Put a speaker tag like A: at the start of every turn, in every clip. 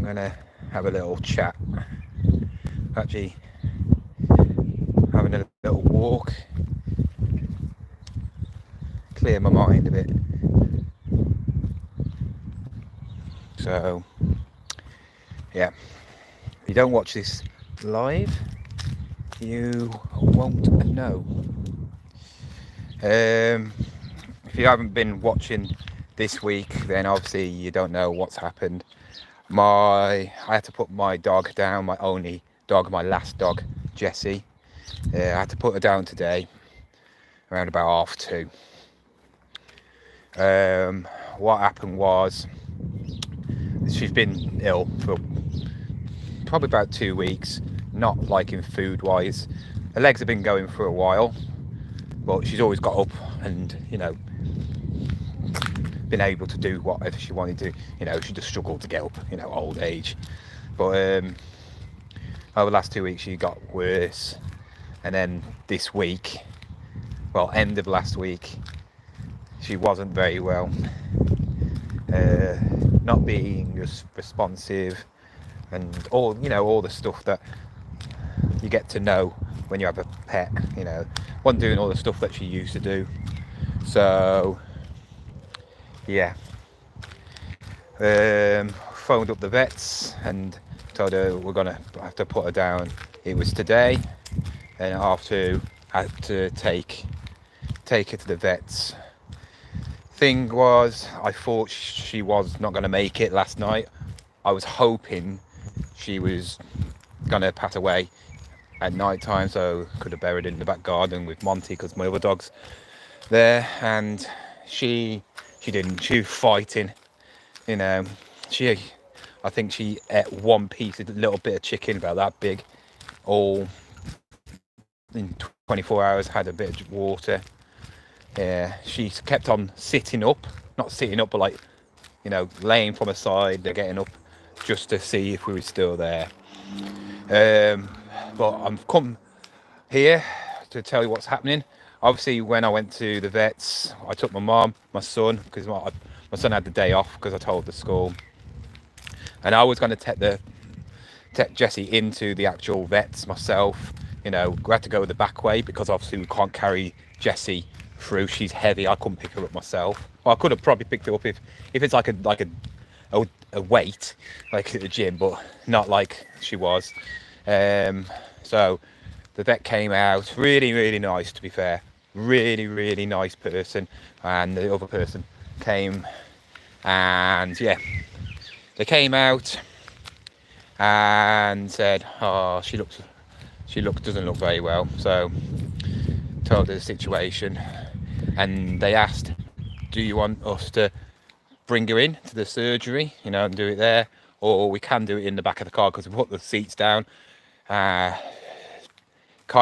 A: gonna have a little chat. Actually, having a little walk, clear my mind a bit. So, yeah, if you don't watch this live, you won't know. If you haven't been watching this week, then obviously you don't know what's happened. I had to put my dog down, my only dog, my last dog, Jessie. I had to put her down today, around about 2:30. What happened was, she's been ill for probably about 2 weeks, not liking food wise. Her legs have been going for a while, but she's always got up and, been able to do whatever she wanted to. She just struggled to get up, old age. But over the last 2 weeks she got worse, and then this week, well, end of last week, she wasn't very well. Not being as responsive, and all the stuff that you get to know when you have a pet. Wasn't doing all the stuff that she used to do. So yeah, phoned up the vets and told her we're gonna have to put her down. It was today, and after had to take her to the vets. Thing was, I thought she was not going to make it last night. I was hoping she was going to pass away at night time, so could have buried in the back garden with Monty, because my other dog's there. And she didn't. She was fighting. I think she ate one piece, a little bit of chicken about that big, all in 24 hours. Had a bit of water. Yeah, she kept on sitting up, not sitting up, but like, laying from her side, they're getting up just to see if we were still there. But I've come here to tell you what's happening. Obviously, when I went to the vets, I took my mum, my son, because my son had the day off because I told the school, and I was going to take Jessie into the actual vets myself. We had to go the back way because obviously we can't carry Jessie through. She's heavy. I couldn't pick her up myself. Well, I could have probably picked her up if it's like a weight, like at the gym, but not like she was. So the vet came out, really, really nice, to be fair. Really, really nice person. And the other person came, and yeah, they came out and said, oh, she doesn't look very well. So told her the situation, and they asked, do you want us to bring her in to the surgery, and do it there, or we can do it in the back of the car, because we put the seats down. Kai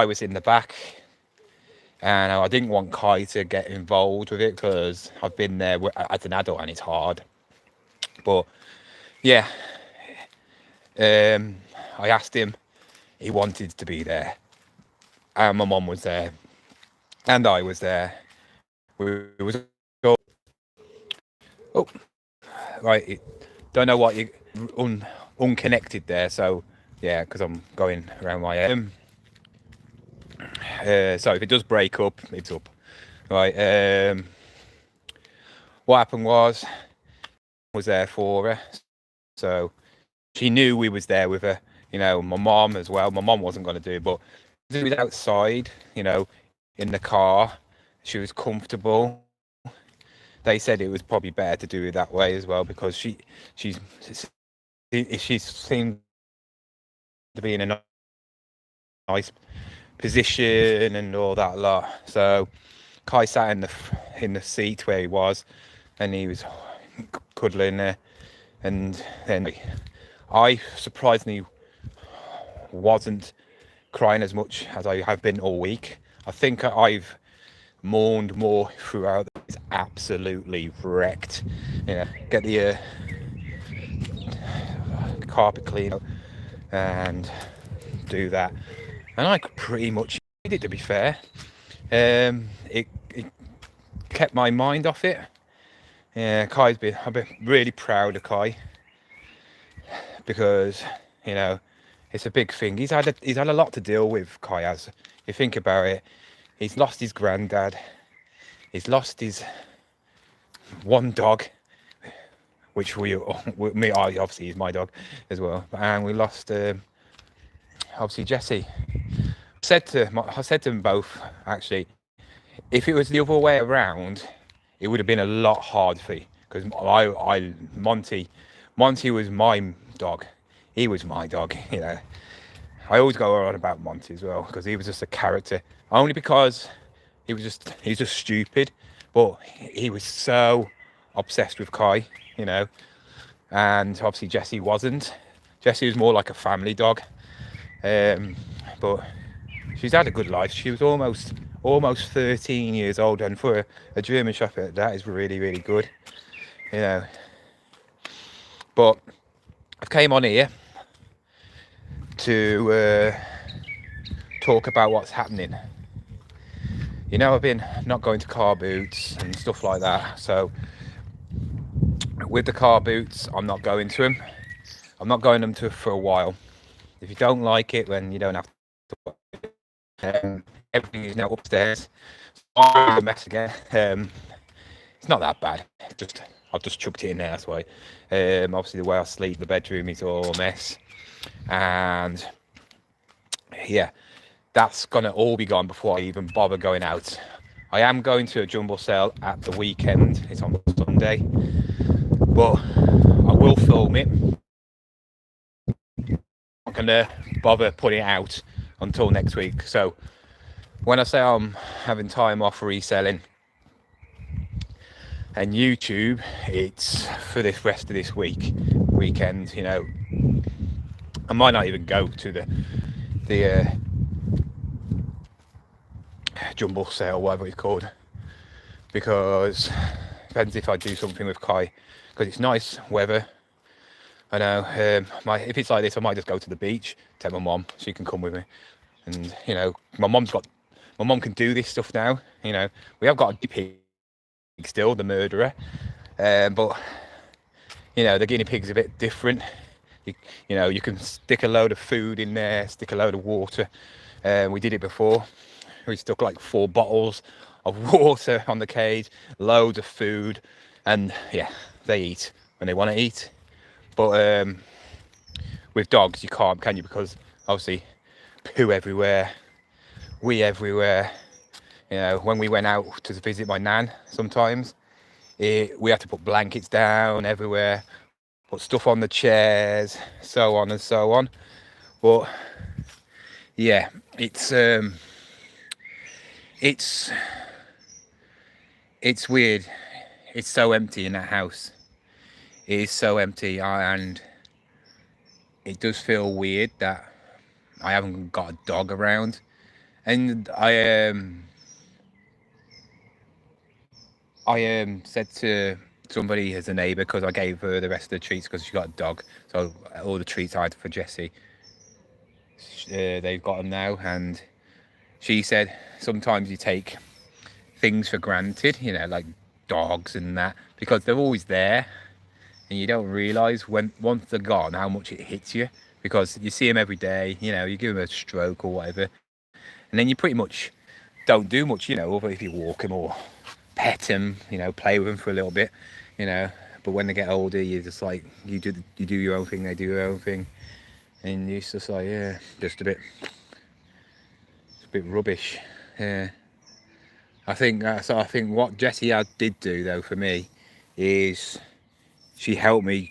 A: was in the back, and I didn't want Kai to get involved with it because I've been there as an adult and it's hard. But yeah, I asked him, he wanted to be there, and my mum was there, and I was there. We was all, oh, right, don't know what you unconnected there. So yeah, because I'm going around my so if it does break up, it's up. Right. What happened was there for her, so she knew we was there with her. My mom as well. My mom wasn't going to do it, but it was outside, in the car. She was comfortable. They said it was probably better to do it that way as well, because she seemed to be in a nice position and all that lot. So Kai sat in the seat where he was, and he was cuddling there. And then I surprisingly wasn't crying as much as I have been all week. I think I've mourned more throughout. It's absolutely wrecked. Get the carpet clean and do that, and I could pretty much did it, to be fair. It kept my mind off it. Yeah, I've been really proud of Kai. because, you know, it's a big thing. He's had a lot to deal with, Kai has. You think about it, he's lost his granddad, he's lost his one dog, which me, obviously he's my dog as well, and we lost obviously Jesse. I said to them both, actually, if it was the other way around, it would have been a lot harder for you, because Monty was my dog. He was my dog, you know. I always go on about Monty as well, because he was just a character. Only because he's just stupid, but he was so obsessed with Kai, you know. And obviously Jessie wasn't. Jessie was more like a family dog. But she's had a good life. She was almost 13 years old, and for a German Shepherd, that is really, really good, you know. But I've came on here to talk about what's happening. You know, I've been not going to car boots and stuff like that. So with the car boots, I'm not going to them. I'm not going them to for a while. If you don't like it, then you don't have to. Everything is now upstairs. I'm a mess again. It's not that bad. I've just chucked it in there. That's why. Obviously, the way I sleep, the bedroom is all a mess, and yeah, that's gonna all be gone before I even bother going out. I am going to a jumble sale at the weekend. It's on Sunday, but I will film it. I'm not gonna bother putting it out until next week. So when I say I'm having time off reselling and YouTube, it's for this rest of this weekend. You know, I might not even go to the jumble sale, whatever it's called, because it depends if I do something with Kai, because it's nice weather. I know, if it's like this, I might just go to the beach, take my mom, she can come with me. And, you know, my mom can do this stuff now. You know, we have got a guinea pig still, the murderer. But, you know, the guinea pig's a bit different. You know, you can stick a load of food in there, stick a load of water. We did it before. We stuck like 4 bottles of water on the cage, loads of food. And, yeah, they eat when they want to eat. But with dogs, you can't, can you? Because obviously, poo everywhere, wee everywhere. You know, when we went out to visit my nan, sometimes we had to put blankets down everywhere, put stuff on the chairs, so on and so on. But yeah, it's weird. It's so empty in that house. It is so empty, and it does feel weird that I haven't got a dog around. And I said to somebody as a neighbour, because I gave her the rest of the treats because she got a dog. So all the treats I had for Jessie, they've got them now. And she said sometimes you take things for granted, you know, like dogs and that, because they're always there. And you don't realise once they're gone how much it hits you, because you see them every day, you know, you give them a stroke or whatever, and then you pretty much don't do much, you know, other if you walk them or pet them, you know, play with them for a little bit, you know. But when they get older, you're just like, you do your own thing, they do their own thing, and you're just like, yeah, just a bit rubbish. Yeah, I think what Jessie did do though for me is she helped me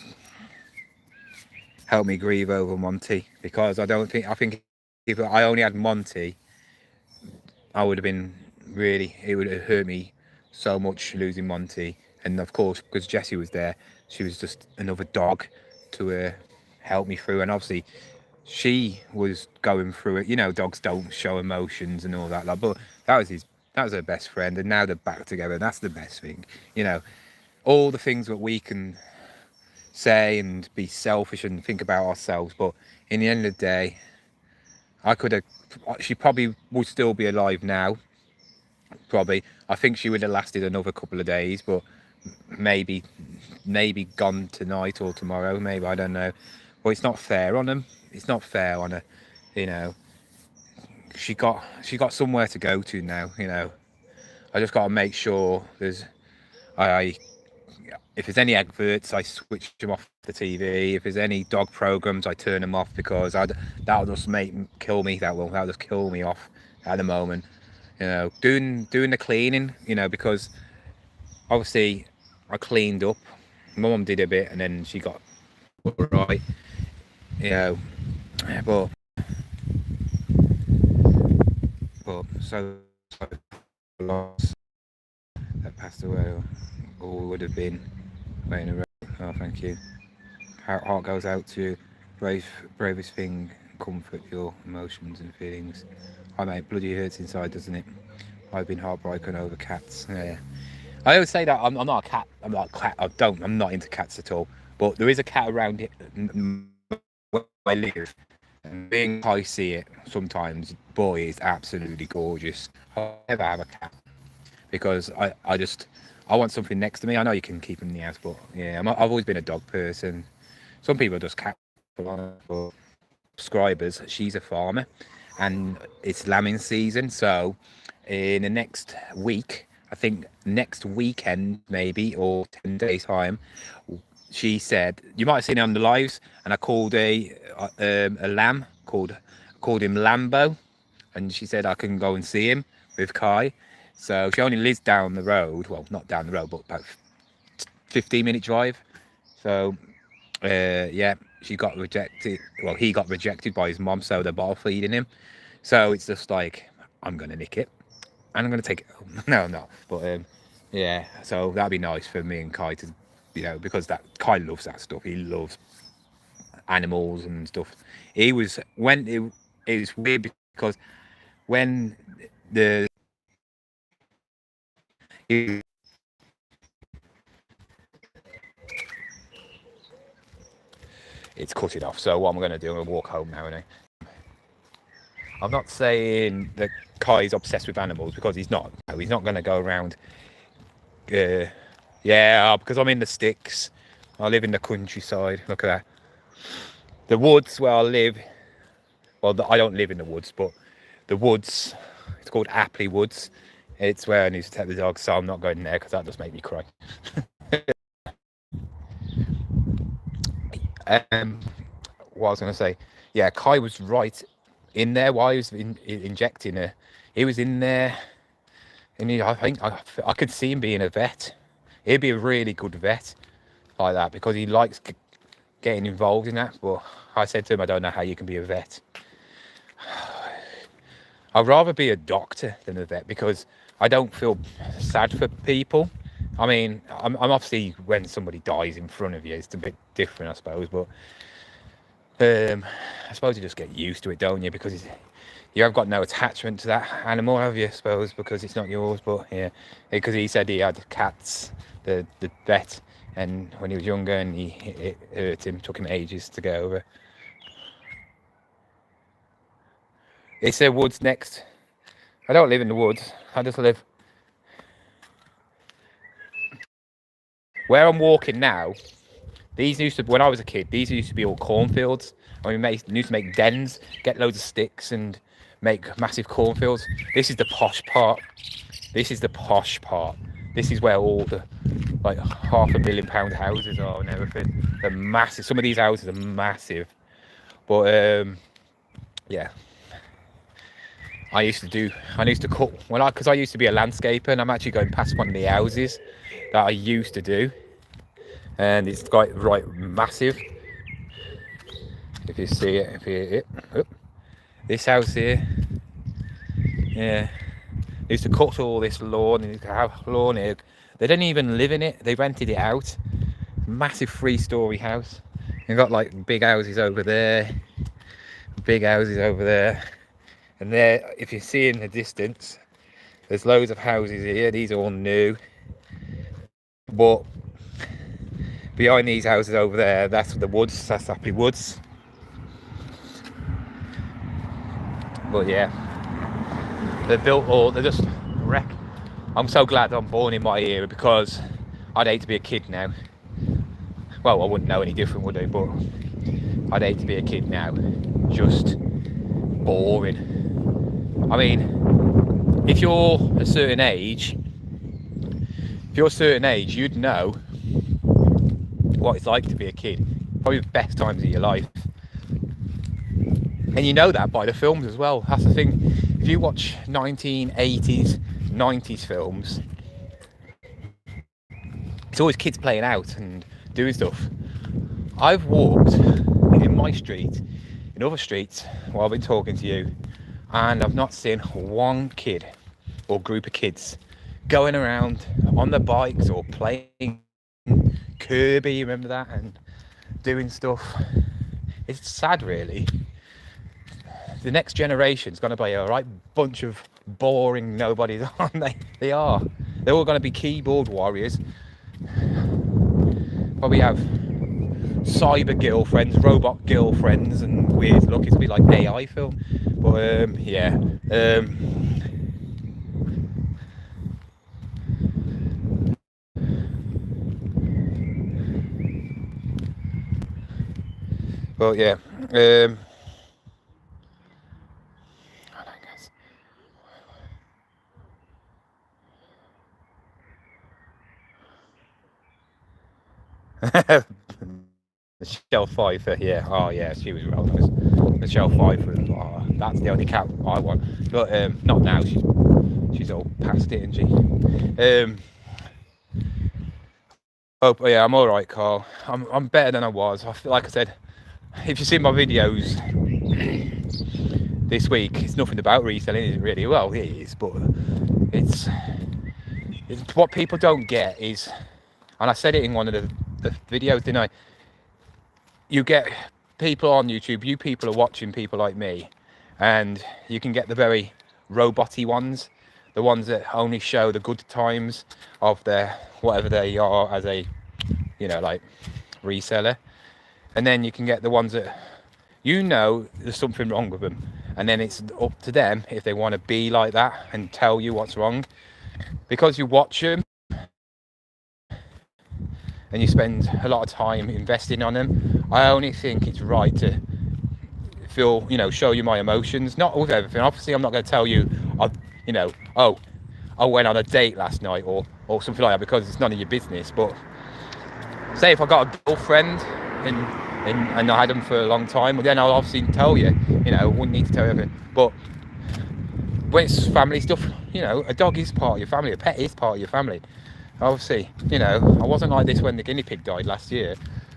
A: grieve over Monty, because I think if I only had Monty, I would have been it would have hurt me so much losing Monty. And of course, because Jessie was there, she was just another dog to help me through. And obviously she was going through it, you know, dogs don't show emotions and all that, like, but that was her best friend, and now they're back together, and that's the best thing, you know. All the things that we can say and be selfish and think about ourselves, but in the end of the day, she probably would still be alive now, probably. I think she would have lasted another couple of days, but maybe gone tonight or tomorrow, maybe, I don't know. Well, it's not fair on them. It's not fair on her. You know, she got somewhere to go to now. You know, I just got to make sure I if there's any adverts, I switch them off the TV. If there's any dog programs, I turn them off because that'll just kill me. That'll just kill me off at the moment. You know, doing the cleaning. You know, because obviously I cleaned up. My mum did a bit, and then she got right. You know, but so lost that passed away, or would have been waiting around. Oh, thank you. Heart goes out to you. Bravest thing, comfort your emotions and feelings. I mate, bloody hurts inside, doesn't it? I've been heartbroken over cats. Yeah. I always say that I'm not a cat. I'm not a cat. I'm not into cats at all. But there is a cat around here where I live. And being I see it sometimes, boy, is absolutely gorgeous. I'll never have a cat because I want something next to me. I know you can keep them in the house, but yeah, I've always been a dog person. Some people just cat for subscribers. She's a farmer, and it's lambing season. So in the next week, I think next weekend maybe, or 10 days time, she said, you might have seen it on the lives, and I called a lamb called him Lambo, and she said I can go and see him with Kai. So she only lives down the road, well, not down the road, but about 15-minute drive. So yeah, she got rejected. Well, he got rejected by his mom, so they're bottle feeding him. So it's just like, I'm gonna nick it and I'm gonna take it home. No, I'm not. But yeah, so that'd be nice for me and Kai to, you know, because that Kai loves that stuff. He loves animals and stuff. He was when it was weird because when the it's cut it off. So what I'm going to do, I'm going to walk home now. I'm not saying that Kai's obsessed with animals because he's not. No, he's not going to go around. Yeah, because I'm in the sticks. I live in the countryside. Look at that. The woods where I live. Well, I don't live in the woods, but the woods. It's called Apley Woods. It's where I need to take the dog, so I'm not going there because that just makes me cry. What I was going to say, yeah, Kai was right in there while he was injecting her. He was in there, and I think I could see him being a vet. He'd be a really good vet like that because he likes getting involved in that. But I said to him, I don't know how you can be a vet. I'd rather be a doctor than a vet because I don't feel sad for people. I mean, I'm obviously, when somebody dies in front of you, it's a bit different, I suppose. But I suppose you just get used to it, don't you? Because you have got no attachment to that animal, have you? I suppose because it's not yours. But yeah, because he said he had cats, the vet, and when he was younger, and it hurt him, took him ages to get over. It's the woods next. I don't live in the woods. I just live where I'm walking now. These used to, when I was a kid, these used to be all cornfields. And we used to make dens, get loads of sticks and make massive cornfields. This is the posh part. This is the posh part. This is where all the like £500,000 houses are and everything. They're massive. Some of these houses are massive. But yeah. I used to cut because I used to be a landscaper, and I'm actually going past one of the houses that I used to do, and it's quite right massive. If you see it, this house here, yeah, they used to cut all this lawn and have lawn here. They didn't even live in it; they rented it out. Massive 3-story house. You've got like big houses over there, big houses over there. And there, if you see in the distance, there's loads of houses here. These are all new. But behind these houses over there, that's the woods. That's Happy Woods. But yeah, they're just wreck. I'm so glad I'm born in my era because I'd hate to be a kid now. Well, I wouldn't know any different, would I? But I'd hate to be a kid now. Just boring. I mean, if you're a certain age, you'd know what it's like to be a kid. Probably the best times of your life. And you know that by the films as well. That's the thing. If you watch 1980s, 90s films, it's always kids playing out and doing stuff. I've walked in my street, in other streets, while I've been talking to you, and I've not seen one kid or group of kids going around on their bikes or playing Kirby, remember that, and doing stuff. It's sad, really. The next generation's going to be a right bunch of boring nobodies, aren't they? They are. They're all going to be keyboard warriors. Probably have cyber girlfriends, robot girlfriends, and weird look. It's going to be like AI film. But yeah. Well, yeah. Michelle Pfeiffer, yeah. Oh, yeah, she was well nice. Michelle Pfeiffer, oh, that's the only cat I want. But not now. She's all past it, isn't she? Oh, yeah, I'm all right, Carl. I'm better than I was. I feel like I said, if you see my videos this week, it's nothing about reselling, is it really? Well, it is, but it's what people don't get is, and I said it in one of the videos, didn't I? You get people on YouTube, you people are watching people like me, and you can get the very robot-y ones, the ones that only show the good times of their whatever they are as a, you know, like reseller. And then you can get the ones that you know there's something wrong with them, and then it's up to them if they want to be like that and tell you what's wrong. Because you watch them and you spend a lot of time investing on them, I only think it's right to feel, you know, show you my emotions, not with everything. Obviously I'm not going to tell you, you know, oh, I went on a date last night or something like that, because it's none of your business. But say if I got a girlfriend and I had them for a long time, well, then I'll obviously tell you, you know, I wouldn't need to tell you everything. But when it's family stuff, you know, a dog is part of your family, a pet is part of your family. Obviously, you know, I wasn't like this when the guinea pig died last year,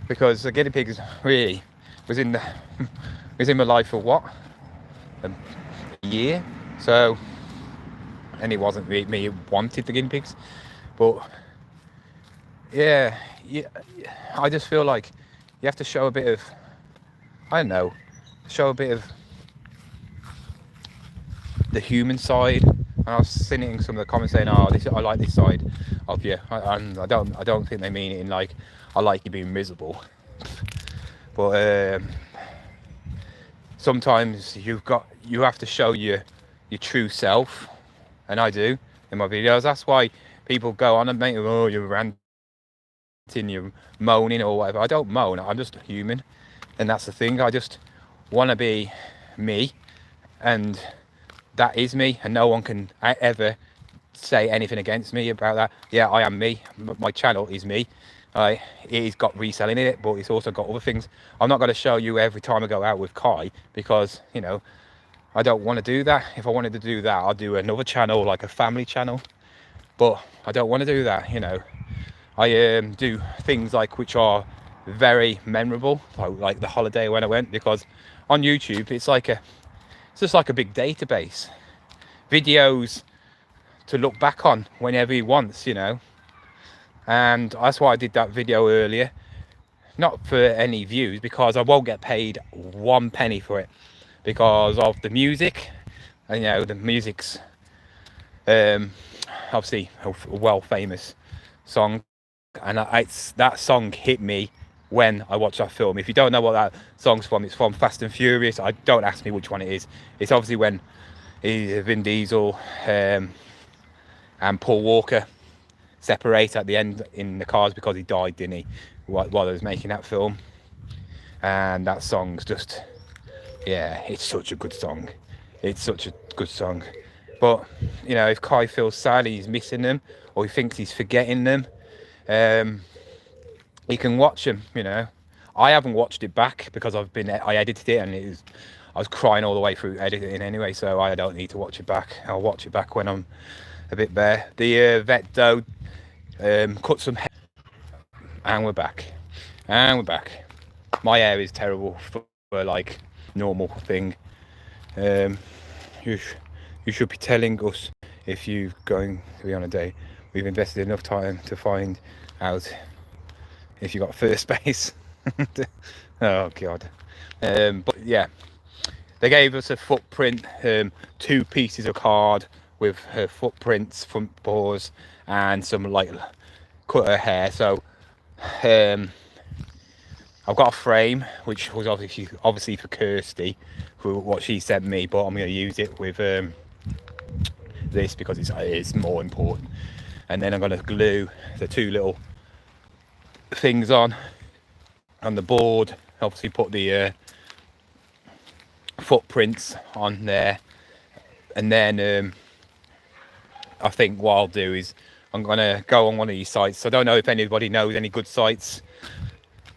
A: because the guinea pig really was in my life for what, a year. So, and it wasn't me who wanted the guinea pigs, but yeah, I just feel like you have to show a bit of, I don't know, show a bit of the human side. And I was seeing in some of the comments saying, "Oh, I like this side of you," and I don't think they mean it in like, I like you being miserable. But sometimes you have to show your true self, and I do in my videos. That's why people go on and make, oh, you're ranting, you're moaning or whatever. I don't moan. I'm just human, and that's the thing. I just want to be me, and that is me, and no one can ever say anything against me about that. Yeah, I am me. My channel is me. It's got reselling in it, but it's also got other things. I'm not going to show you every time I go out with Kai, because, you know, I don't want to do that. If I wanted to do that, I'll do another channel, like a family channel, but I don't want to do that. You know, I do things like which are very memorable, like the holiday when I went, because on YouTube it's just like a big database, videos to look back on whenever he wants, you know. And that's why I did that video earlier, not for any views, because I won't get paid 1 penny for it, because of the music. And, you know, the music's obviously a well famous song, and that song hit me when I watched that film. If you don't know what that song's from, it's from Fast and Furious. Don't ask me which one it is. It's obviously when Vin Diesel and Paul Walker separate at the end in the cars, because he died, didn't he, while I was making that film. and that song's just, yeah, it's such a good song. It's such a good song. But you know, if Kai feels sad he's missing them, or he thinks he's forgetting them, he can watch them. You know, I haven't watched it back because I edited it, and I was crying all the way through editing anyway, so I don't need to watch it back. I'll watch it back when I'm a bit bare. The vet though cut some hair, and we're back. My hair is terrible for like normal thing. You should be telling us if you're going to be on a date. We've invested enough time to find out if you got first base. Oh god. But yeah, they gave us a footprint, 2 pieces of card with her footprints, front paws, and some like cut her hair. So I've got a frame which was obviously for Kirsty, for what she sent me, but I'm going to use it with this because it's more important. And then I'm going to glue the 2 little things on the board, obviously put the footprints on there, and then I think what I'll do is I'm going to go on one of these sites. I don't know if anybody knows any good sites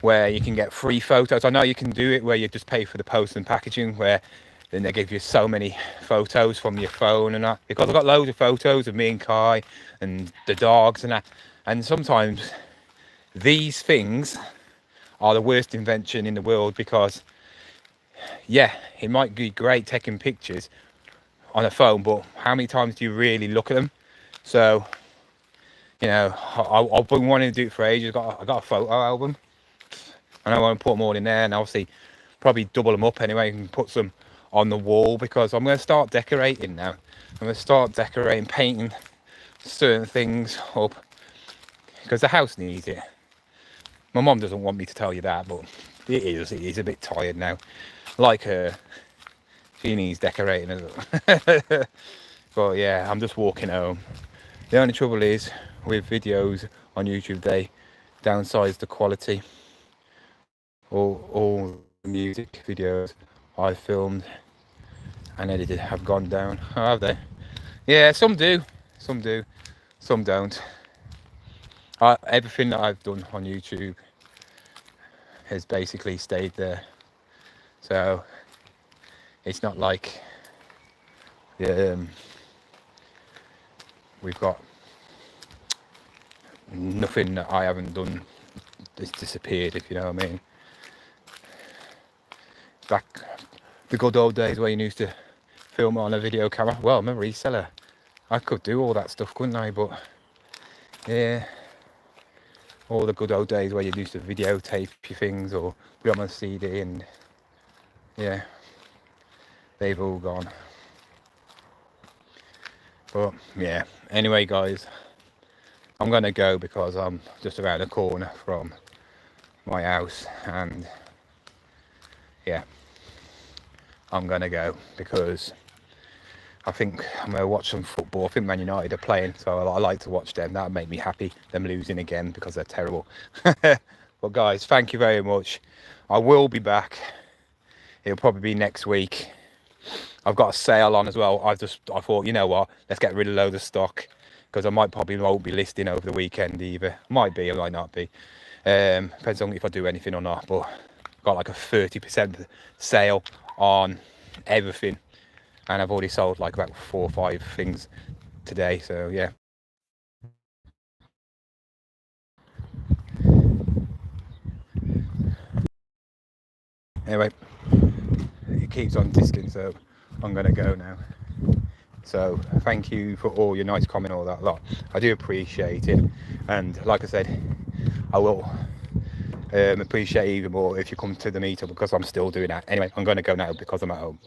A: where you can get free photos. I know you can do it where you just pay for the post and packaging, where then they give you so many photos from your phone and that, because I've got loads of photos of me and Kai and the dogs and that, and sometimes these things are the worst invention in the world, because yeah, it might be great taking pictures on a phone, but how many times do you really look at them? So you know, I've been wanting to do it for ages. I got a photo album, and I want to put them all in there, and obviously probably double them up anyway and put some on the wall, because I'm going to start decorating now. I'm going to start decorating, painting certain things up, because the house needs it. My mum doesn't want me to tell you that, but it is a bit tired now. Like her, she needs decorating as well. But yeah, I'm just walking home. The only trouble is with videos on YouTube, they downsize the quality. All the music videos I filmed and edited have gone down. Oh, have they? Yeah, some do, some don't. Everything that I've done on YouTube has basically stayed there, so it's not like we've got nothing that I haven't done that's disappeared, if you know what I mean. Back the good old days where you used to film on a video camera. Well, I'm a reseller, I could do all that stuff, couldn't I? But yeah, all the good old days where you used to videotape your things or put them on a CD, and yeah, they've all gone. But yeah, anyway guys, I'm gonna go because I'm just around the corner from my house, and yeah, I'm gonna go because I think I'm gonna watch some football. I think Man United are playing, so I like to watch them. That'll make me happy, them losing again, because they're terrible. But guys, thank you very much. I will be back. It'll probably be next week. I've got a sale on as well. I thought, you know what, let's get rid of loads of stock, because I won't be listing over the weekend either. Might be, I might not be. Depends on if I do anything or not. But I've got like a 30% sale on everything, and I've already sold like about 4 or 5 things today. So yeah. Anyway, it keeps on disking, so I'm gonna go now. So thank you for all your nice comment, all that lot. I do appreciate it, and like I said, I will appreciate even more if you come to the meetup, because I'm still doing that. Anyway, I'm going to go now because I'm at home.